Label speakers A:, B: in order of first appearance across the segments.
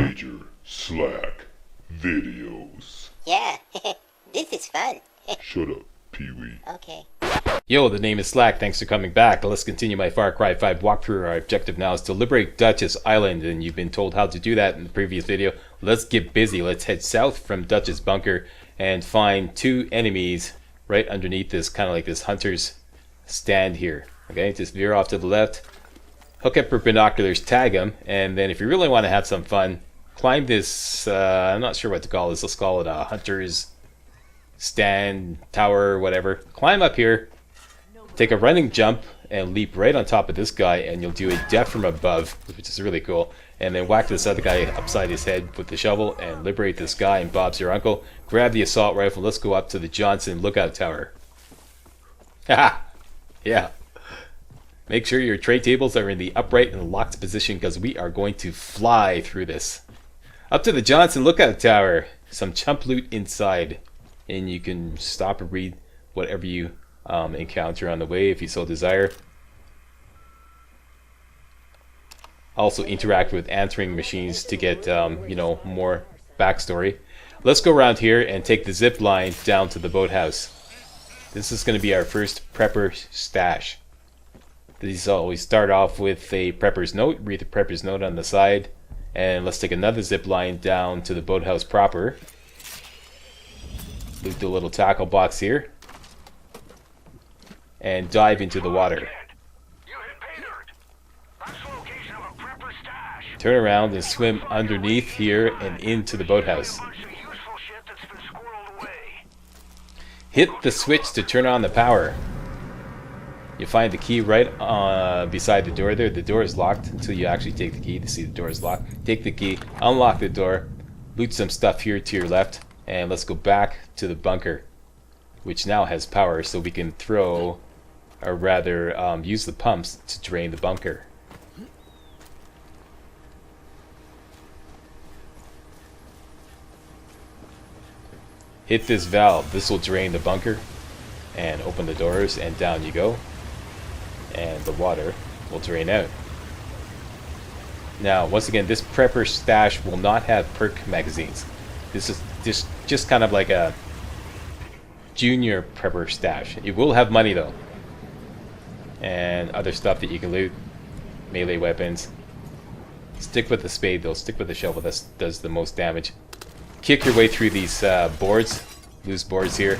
A: MajorSlackVideos.
B: Yeah, this is fun.
A: Shut up, Pee-wee.
B: Okay.
C: Yo, the name is Slack. Thanks for coming back. Let's continue my Far Cry 5 walkthrough. Our objective now is to liberate Duchess Island, and you've been told how to do that in the previous video. Let's get busy. Let's head south from Duchess Bunker and find two enemies right underneath this, kind of like this hunter's stand here. Okay, just veer off to the left, hook up your binoculars, tag them, and then if you really want to have some fun, climb this, I'm not sure what to call this. Let's call it a hunter's stand, tower, whatever. Climb up here, take a running jump, and leap right on top of this guy, and you'll do a death from above, which is really cool. And then whack this other guy upside his head with the shovel and liberate this guy, and Bob's your uncle. Grab the assault rifle. Let's go up to the Johnson lookout tower. Haha! Yeah. Make sure your tray tables are in the upright and locked position, because we are going to fly through this. Up to the Johnson lookout tower. Some chump loot inside. And you can stop and read whatever you encounter on the way if you so desire. Also interact with answering machines to get you know, more backstory. Let's go around here and take the zip line down to the boathouse. This is going to be our first prepper stash. These always start off with a prepper's note. Read the prepper's note on the side, and let's take another zip line down to the boathouse proper. Loot the little tackle box here and dive into the water. Turn around and swim underneath here and into the boathouse. Hit the switch to turn on the power. You find the key right beside the door there. The door is locked until you actually take the key to see the door is locked. Take the key, unlock the door, loot some stuff here to your left, and let's go back to the bunker, which now has power, so we can throw, or rather use the pumps to drain the bunker. Hit this valve. This will drain the bunker and open the doors, and down you go, and the water will drain out. Now once again, this prepper stash will not have perk magazines. This is just kind of like a junior prepper stash. It will have money though, and other stuff that you can loot, melee weapons. Stick with the spade though, stick with the shovel. That does the most damage. Kick your way through these boards, loose boards here,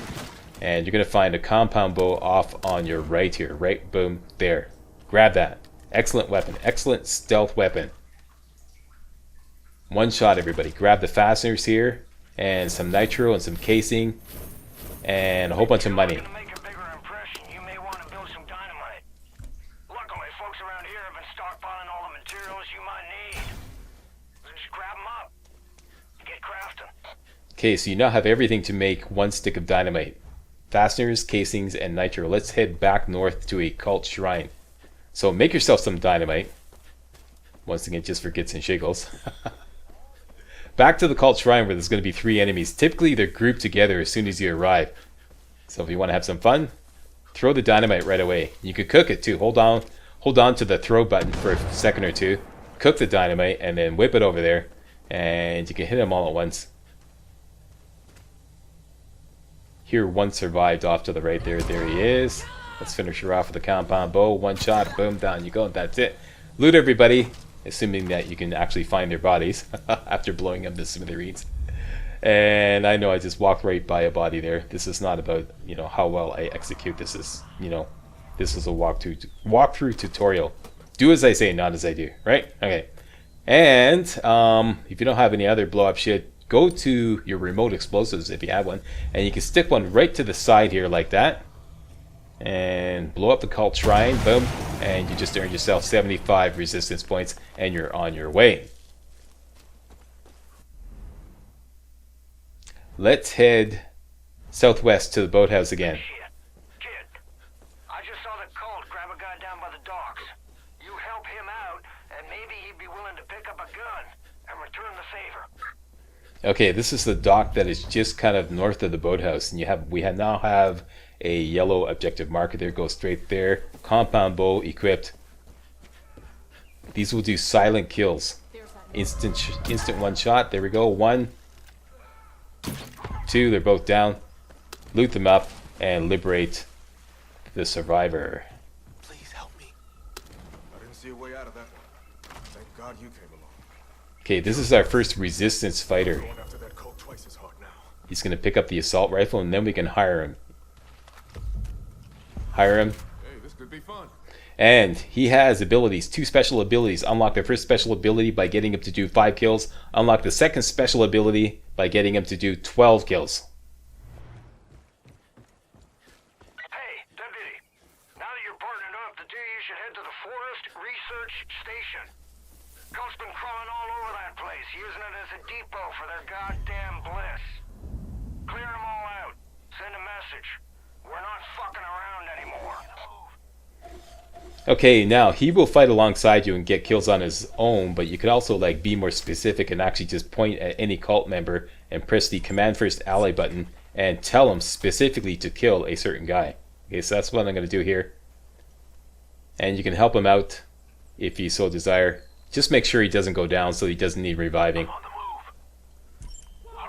C: and you're gonna find a compound bow off on your right here. Right, boom, there. Grab that. Excellent weapon, excellent stealth weapon. One shot, everybody. Grab the fasteners here, and some nitro and some casing, and a whole bunch of money. Okay, so you now have everything to make one stick of dynamite. Fasteners, casings, and nitro. Let's head back north to a cult shrine. So make yourself some dynamite. Once again, just for gits and shiggles. Back to the cult shrine, where there's going to be 3 enemies. Typically, they're grouped together as soon as you arrive. So if you want to have some fun, throw the dynamite right away. You could cook it too. Hold on to the throw button for a second or two. Cook the dynamite, and then whip it over there. And you can hit them all at once. Here, one survived off to the right there. There he is. Let's finish her off with a compound bow. One shot, boom, down you go. That's it. Loot everybody, assuming that you can actually find their bodies after blowing up the smithereens. And I know I just walked right by a body there. This is not about, you know, how well I execute. This is, you know, this is a walkthrough tutorial. Do as I say, not as I do, right? Okay. And if you don't have any other blow up shit, go to your remote explosives if you have one, and you can stick one right to the side here like that, and blow up the cult shrine, boom, and you just earned yourself 75 resistance points, and you're on your way. Let's head southwest to the boathouse again.
D: Kid, I just saw the cult grab a guy down by the docks. You help him out, and maybe he'd be willing to pick up a gun and return the favor.
C: Okay, this is the dock that is just kind of north of the boathouse, and we now have a yellow objective marker there. Go straight there. Compound bow equipped. These will do silent kills. Instant one shot. There we go. 1, 2. They're both down. Loot them up and liberate the survivor.
E: Please help me.
F: I didn't see a way out of that one. Thank God you came along.
C: Okay, this is our first resistance fighter.
F: Going after that cult twice as hard now.
C: He's going to pick up the assault rifle and then we can hire him. Hire him.
F: Hey, this could be fun.
C: And he has abilities, 2 special abilities. Unlock the first special ability by getting him to do 5 kills. Unlock the second special ability by getting him to do 12 kills.
D: Hey, Deputy. Now that you're partnered up, the two of you should head to the Forest Research Station. Cult's been crawling all over that place, using it as a depot for their goddamn bliss. Clear them all out. Send a message. We're not fucking around anymore.
C: Okay, now he will fight alongside you and get kills on his own, but you could also like be more specific and actually just point at any cult member and press the command first ally button and tell him specifically to kill a certain guy. Okay, so that's what I'm going to do here. And you can help him out if you so desire. Just make sure he doesn't go down so he doesn't need reviving.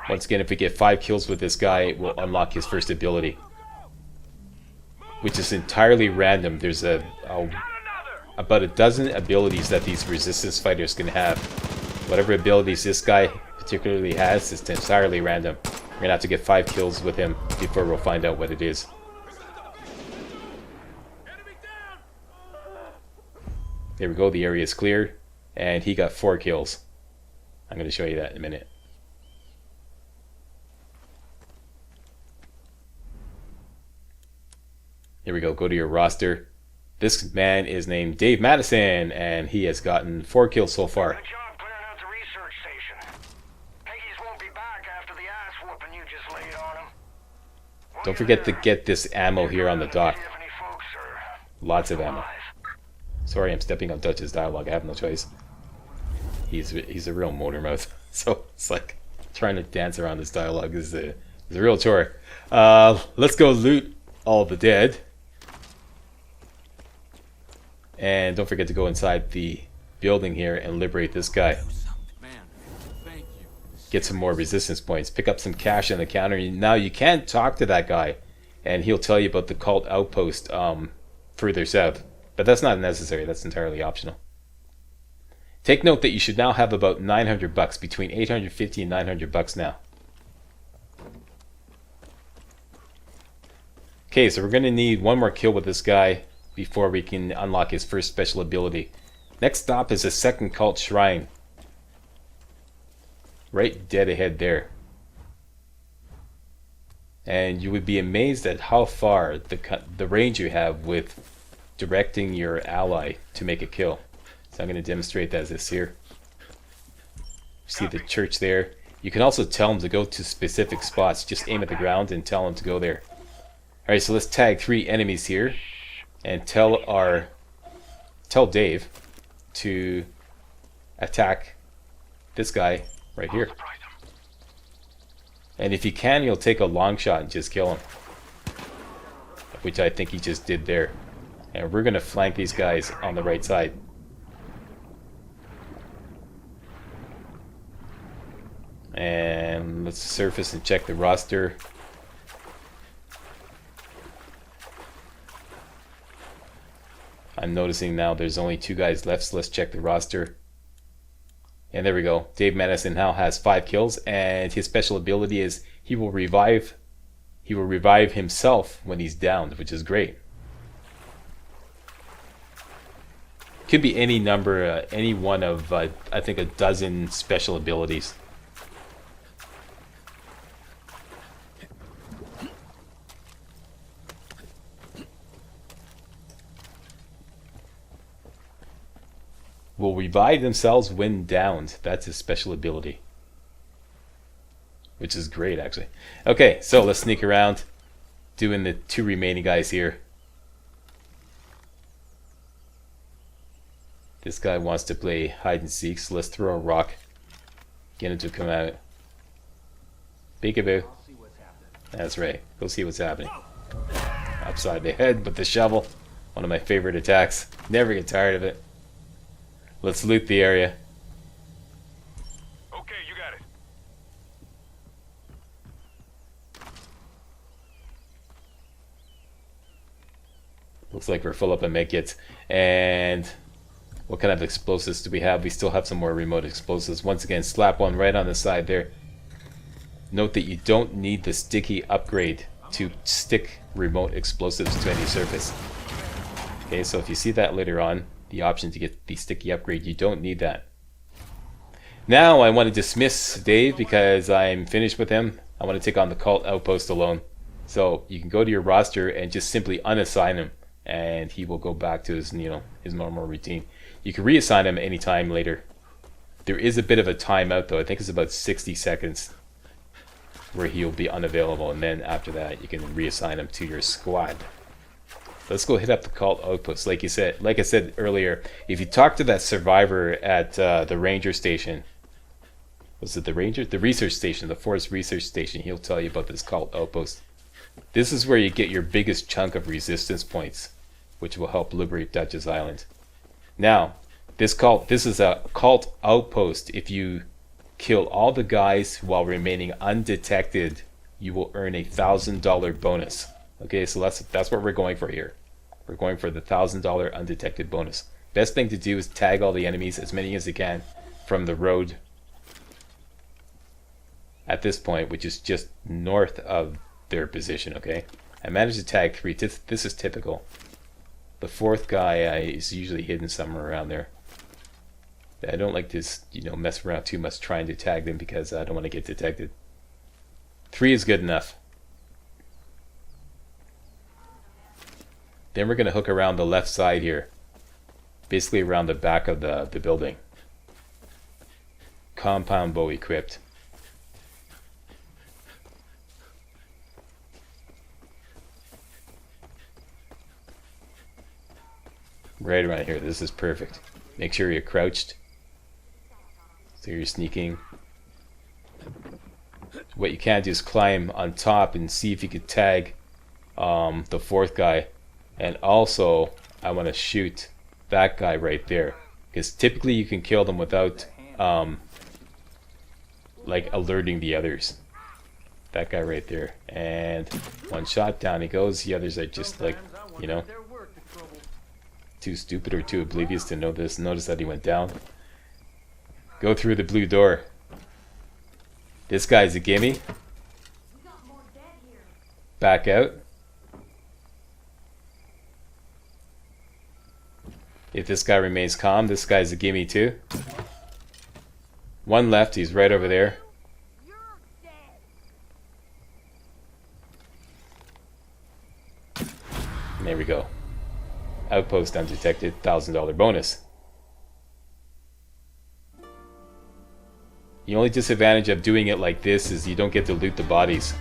C: Once again, if we get 5 kills with this guy, we'll unlock his first ability, which is entirely random. There's about a dozen abilities that these resistance fighters can have. Whatever abilities this guy particularly has, it's entirely random. We're gonna have to get 5 kills with him before we'll find out what it is. There we go, the area is cleared, and he got 4 kills. I'm gonna show you that in a minute. Here we go, go to your roster. This man is named Dave Madison, and he has gotten 4 kills so far.
D: Good job clearing out the research station. Peggy's won't be back after the ass whooping you just laid on him.
C: Don't forget to get this ammo here on the dock. Lots of ammo. Sorry, I'm stepping on Dutch's dialogue. I have no choice. He's a real motor mouth, so it's like trying to dance around this dialogue is a real chore. Let's go loot all the dead. And don't forget to go inside the building here and liberate this guy. Get some more resistance points. Pick up some cash on the counter. Now you can talk to that guy, and he'll tell you about the cult outpost further south. But that's not necessary. That's entirely optional. Take note that you should now have about 900 bucks, between 850 and 900 bucks now. Okay, so we're going to need 1 more kill with this guy before we can unlock his first special ability. Next stop is a second cult shrine. Right dead ahead there. And you would be amazed at how far the range you have with directing your ally to make a kill. So I'm going to demonstrate that as this here. See the church there. You can also tell him to go to specific spots. Just aim at the ground and tell him to go there. Alright, so let's tag 3 enemies here and tell Dave to attack this guy right here. And if he can, he'll take a long shot and just kill him, which I think he just did there. And we're going to flank these guys on the right side. And let's surface and check the roster. I'm noticing now there's only 2 guys left, so let's check the roster. And there we go. Dave Madison now has 5 kills, and his special ability is he will revive himself when he's downed, which is great. Could be any number, any one of I think a dozen special abilities. Will revive themselves when downed. That's his special ability, which is great actually. Okay, so let's sneak around, doing the 2 remaining guys here. This guy wants to play hide and seek, so let's throw a rock, get him to come out. Peekaboo. That's right, go see what's happening. Upside the head with the shovel. One of my favorite attacks. Never get tired of it. Let's loot the area. Looks like we're full up on medkits. And what kind of explosives do we have? We still have some more remote explosives. Once again, slap one right on the side there. Note that you don't need the sticky upgrade to stick remote explosives to any surface. Okay, so if you see that later on, the option to get the sticky upgrade, you don't need that. Now I want to dismiss Dave because I'm finished with him. I want to take on the cult outpost alone. So you can go to your roster and just simply unassign him, and he will go back to his, his normal routine. You can reassign him anytime later. There is a bit of a timeout though. I think it's about 60 seconds where he'll be unavailable, and then after that you can reassign him to your squad. Let's go hit up the cult outpost. Like I said earlier, if you talk to that survivor at the ranger station, was it the ranger? The research station, the forest research station, he'll tell you about this cult outpost. This is where you get your biggest chunk of resistance points, which will help liberate Dutchess Island. Now, this is a cult outpost. If you kill all the guys while remaining undetected, you will earn a $1,000 bonus. Okay, so that's what we're going for here. We're going for the $1,000 undetected bonus. Best thing to do is tag all the enemies, as many as you can, from the road at this point, which is just north of their position. Okay, I managed to tag 3. This is typical. The 4th guy is usually hidden somewhere around there. I don't like to mess around too much trying to tag them because I don't want to get detected. 3 is good enough. Then we're going to hook around the left side here, basically around the back of the building. Compound bow equipped. Right around here. This is perfect. Make sure you're crouched, so you're sneaking. What you can do is climb on top and see if you could tag the 4th guy. And also, I want to shoot that guy right there, because typically you can kill them without like alerting the others. That guy right there, and one shot, down he goes. The others are just like, too stupid or too oblivious to notice that he went down. Go through the blue door. This guy's a gimme. Back out. If this guy remains calm, this guy's a gimme too. One left, he's right over there. And there we go. Outpost undetected, $1,000 bonus. The only disadvantage of doing it like this is you don't get to loot the bodies.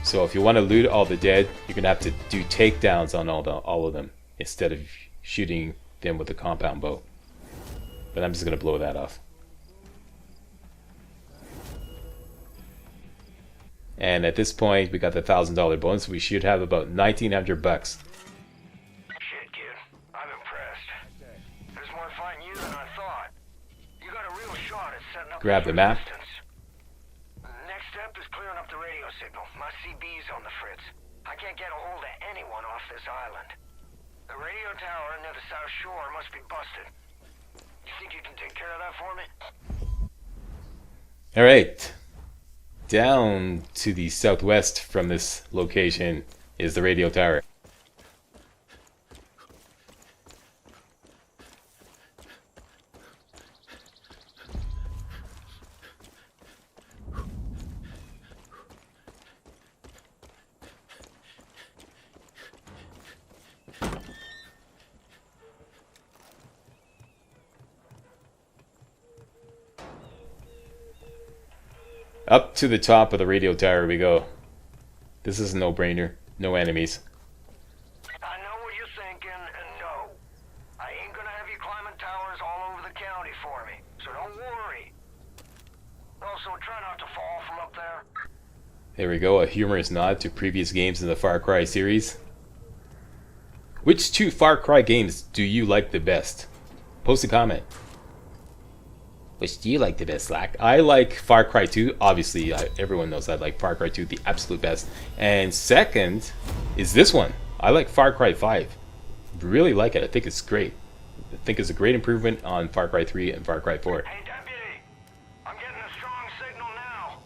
C: So if you want to loot all the dead, you're gonna have to do takedowns on all of them instead of shooting them with a compound bow. But I'm just gonna blow that off. And at this point, we got the $1,000 bonus. We should have about 1,900 bucks.
D: Shit, kid. I'm impressed. There's more fighting you than I thought. You got a real shot at setting up
C: Grab the map.
D: resistance. Next step is clearing up the radio signal. My CB's on the fritz. I can't get a hold of anyone off this island. The radio tower near the south shore must be busted. You think you can take care of that for me?
C: Alright. Down to the southwest from this location is the radio tower. Up to the top of the radio tower we go. This is a no-brainer. No enemies.
D: I know what you're thinking, and no. I ain't gonna have you climbing towers all over the county for me, so don't worry. Also, try not to fall from up there.
C: There we go, a humorous nod to previous games in the Far Cry series. Which 2 Far Cry games do you like the best? Post a comment. Which do you like the best, Slack? I like Far Cry 2. Obviously, everyone knows I like Far Cry 2 the absolute best. And second is this one. I like Far Cry 5. Really like it. I think it's great. I think it's a great improvement on Far Cry 3 and Far Cry 4.
D: Hey, Deputy. I'm getting a strong signal now.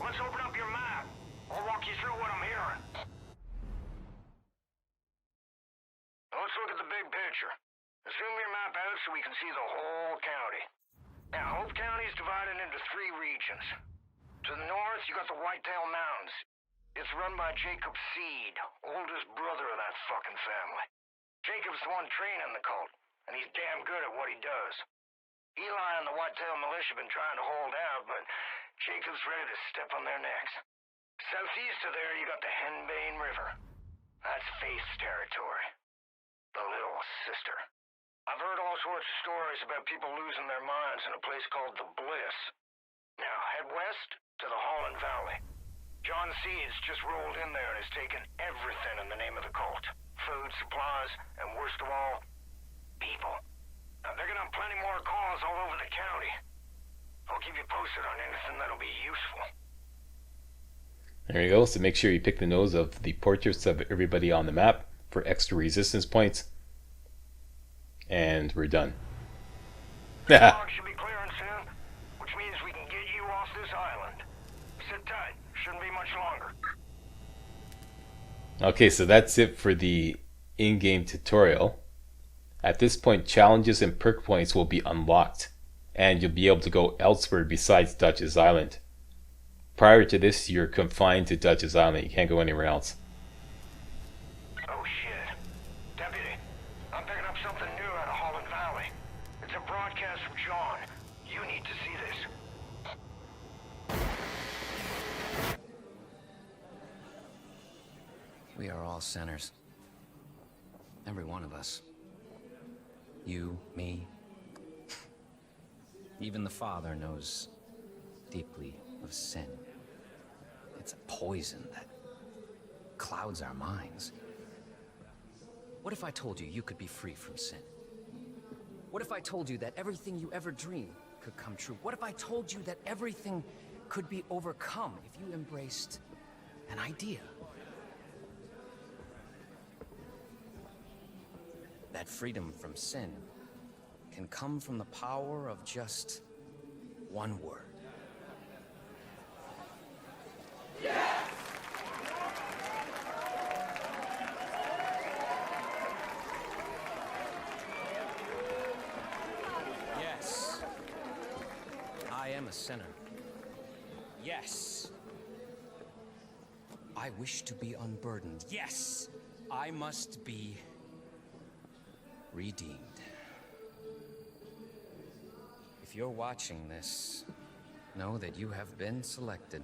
D: Let's open up your map. I'll walk you through what I'm hearing. Now let's look at the big picture. Zoom your map out so we can see the whole county. Now, Hope County is divided into 3 regions. To the north, you got the Whitetail Mountains. It's run by Jacob Seed, oldest brother of that fucking family. Jacob's the one training the cult, and he's damn good at what he does. Eli and the Whitetail Militia have been trying to hold out, but Jacob's ready to step on their necks. Southeast of there, you got the Henbane River. That's Faith's territory. The little sister. I've heard all sorts of stories about people losing their minds in a place called the Bliss. Now, head west to the Holland Valley. John Seeds just rolled in there and has taken everything in the name of the cult. Food, supplies, and worst of all, people. Now, they're gonna have plenty more calls all over the county. I'll keep you posted on anything that'll be useful.
C: There you go. So make sure you pick the nose of the portraits of everybody on the map for extra resistance points. And we're done.
D: Fog should be clearing soon, which means we can get you off this island. Sit tight. Shouldn't be much longer.
C: Okay, so that's it for the in-game tutorial. At this point, challenges and perk points will be unlocked, and you'll be able to go elsewhere besides Dutch's Island. Prior to this, you're confined to Dutch's Island. You can't go anywhere else.
D: Oh shit. Deputy, I'm picking up something new out of Holland Valley. It's a broadcast from John. You need to see this.
E: We are all sinners. Every one of us. You, me. Even the Father knows deeply of sin. It's a poison that clouds our minds. What if I told you you could be free from sin? What if I told you that everything you ever dreamed could come true? What if I told you that everything could be overcome if you embraced an idea? That freedom from sin can come from the power of just one word. Yes. I am a sinner. Yes. I wish to be unburdened. Yes. I must be redeemed. If you're watching this, know that you have been selected.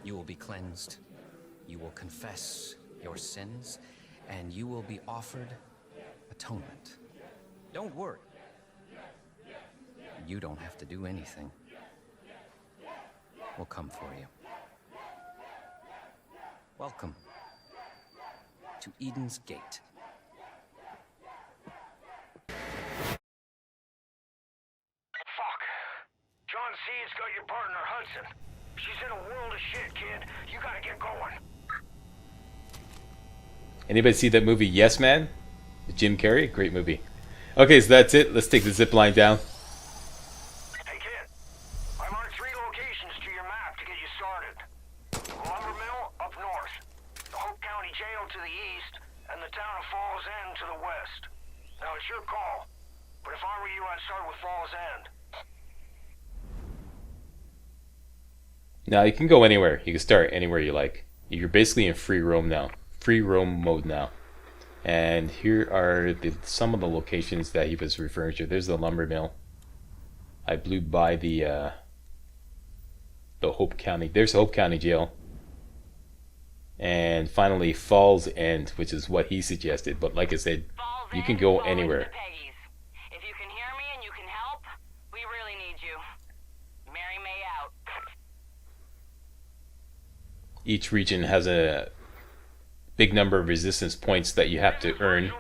E: You will be cleansed, you will confess your sins, and you will be offered atonement. Don't worry. You don't have to do anything. We'll come for you. Welcome to Eden's Gate.
D: Fuck. John Seed's got your partner, Hudson. She's in a world of shit, kid. You gotta get going.
C: Anybody see that movie Yes Man? With Jim Carrey? Great movie. Okay, so that's it. Let's take the zip line down.
D: Hey, kid. I marked 3 locations to your map to get you started. The lumber mill up north, the Hope County Jail to the east, and the town of Falls End to the west. Now, it's your call, but if I were you, I'd start with Falls End.
C: Now, you can go anywhere. You can start anywhere you like. You're basically in free roam now. Free roam mode now. And here are some of the locations that he was referring to. There's the lumber mill. I blew by the Hope County. There's the Hope County Jail. And finally, Falls End, which is what he suggested. But like I said, you can go anywhere.
G: If you can hear me and you can help, we really need you. Mary May out.
C: Each region has a big number of resistance points that you have to earn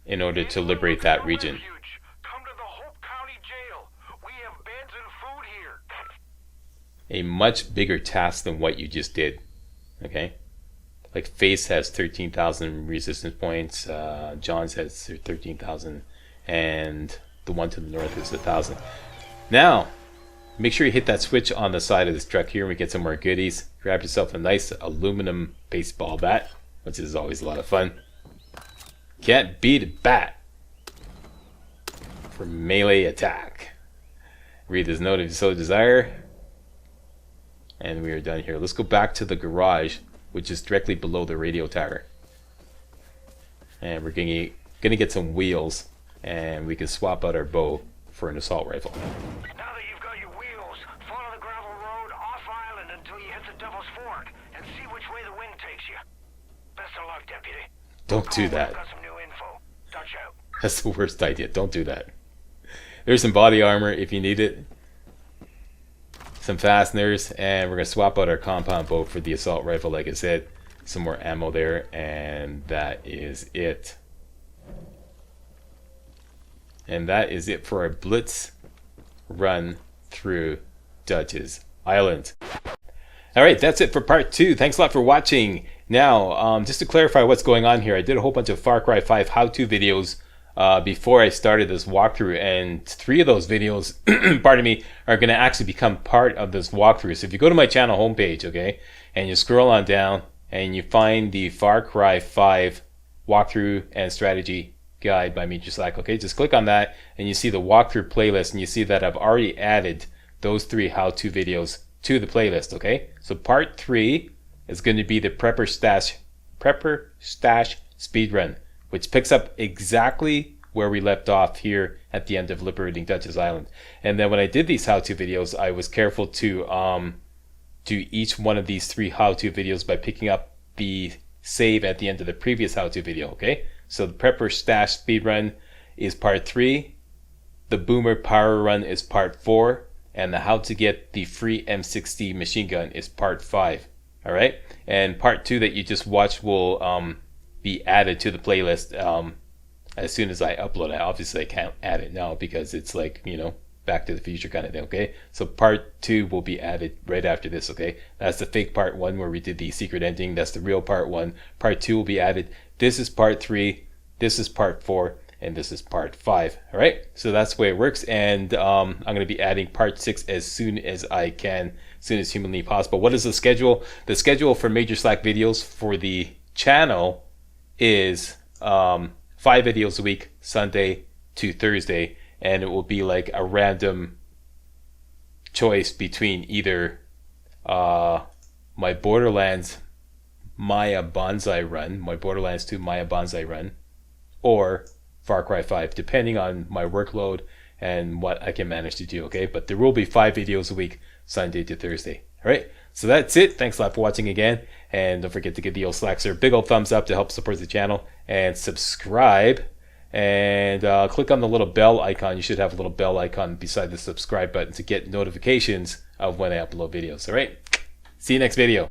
C: in order to liberate that region.
D: Come to the Hope County Jail. We have beds and food here.
C: A much bigger task than what you just did. Okay? Like Face has 13,000 resistance points, John's has 13,000, and the one to the north is 1,000. Now, make sure you hit that switch on the side of this truck here and we get some more goodies. Grab yourself a nice aluminum baseball bat, which is always a lot of fun. Can't beat a bat for melee attack. Read this note if you so desire. And we are done here. Let's go back to the garage, which is directly below the radio tower. And we're gonna get some wheels, and we can swap out our bow for an assault rifle.
D: Now that you've got your wheels, follow the gravel road off island until you hit the Devil's Fork and see which way the wind takes you. Best of luck, deputy.
C: Don't do that.
D: Got some new info. Dutch out.
C: That's the worst idea. Don't do that. There's some body armor if you need it. Some fasteners, and we're going to swap out our compound bow for the assault rifle, like I said. Some more ammo there, and that is it. And that is it for our blitz run through Dutch's Island. Alright, that's it for part 2. Thanks a lot for watching. Now, just to clarify what's going on here, I did a whole bunch of Far Cry 5 how-to videos before I started this walkthrough, and 3 of those videos, pardon me, are going to actually become part of this walkthrough. So if you go to my channel homepage, okay, and you scroll on down and you find the Far Cry 5 walkthrough and strategy guide by MajorSlack, okay, just click on that and you see the walkthrough playlist, and you see that I've already added those 3 how-to videos to the playlist, okay? So part 3 is going to be the Prepper Stash speedrun, which picks up exactly where we left off here at the end of liberating Dutch's Island. And then when I did these how-to videos, I was careful to do each one of these 3 how-to videos by picking up the save at the end of the previous how-to video, okay? So the Prepper Stash speedrun is part 3, the Boomer Power Run is part 4, and the how to get the free M60 machine gun is part 5. Alright? And part 2 that you just watched will be added to the playlist as soon as I upload it. Obviously I can't add it now because it's like, you know, Back to the Future kind of thing, okay? So part 2 will be added right after this, okay? That's the fake part 1 where we did the secret ending. That's the real part 1. Part 2 will be added. This is part 3. This is part 4. And this is part 5. Alright? So that's the way it works. And I'm going to be adding part 6 as soon as I can, as soon as humanly possible. What is the schedule? The schedule for MajorSlackVideos for the channel is 5 videos a week, Sunday to Thursday. And it will be like a random choice between either my Borderlands Maya Bonsai run, my Borderlands 2 Maya Bonsai run, or Far Cry 5, depending on my workload and what I can manage to do, okay? But there will be 5 videos a week, Sunday to Thursday. All right, so that's it. Thanks a lot for watching again. And don't forget to give the old Slackster a big old thumbs up to help support the channel, and subscribe. And click on the little bell icon. You should have a little bell icon beside the subscribe button to get notifications of when I upload videos. All right, see you next video.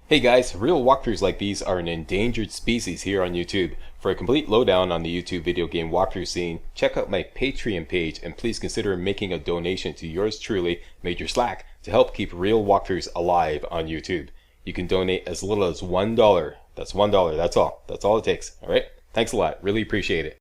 C: Hey guys, real walkthroughs like these are an endangered species here on YouTube. For a complete lowdown on the YouTube video game walkthrough scene, check out my Patreon page, and please consider making a donation to yours truly, MajorSlack, to help keep real walkthroughs alive on YouTube. You can donate as little as $1. That's $1. That's all. That's all it takes. All right. Thanks a lot. Really appreciate it.